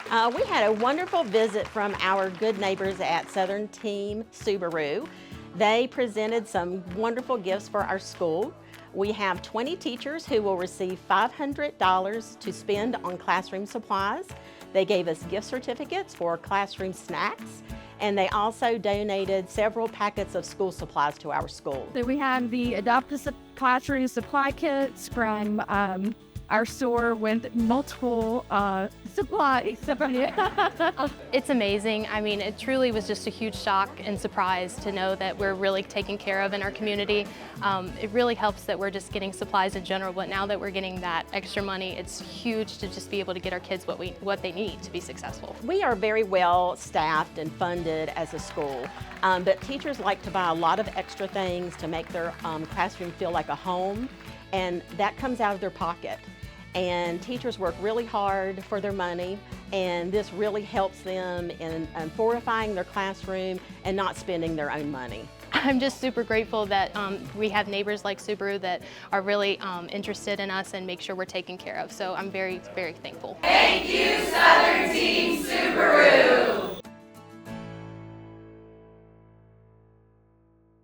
We had a wonderful visit from our good neighbors at Southern Team Subaru. They presented some wonderful gifts for our school. We have 20 teachers who will receive $500 to spend on classroom supplies. They gave us gift certificates for classroom snacks, and they also donated several packets of school supplies to our school. So we have the adopted classroom supply kits from our store with multiple supplies. It's amazing. I mean, it truly was just a huge shock and surprise to know that we're really taken care of in our community. It really helps that we're just getting supplies in general, but now that we're getting that extra money, it's huge to just be able to get our kids what they need to be successful. We are very well staffed and funded as a school, but teachers like to buy a lot of extra things to make their classroom feel like a home, and that comes out of their pocket. And teachers work really hard for their money, and this really helps them in fortifying their classroom and not spending their own money. I'm just super grateful that we have neighbors like Subaru that are really interested in us and make sure we're taken care of. So I'm very, very thankful. Thank you, Southern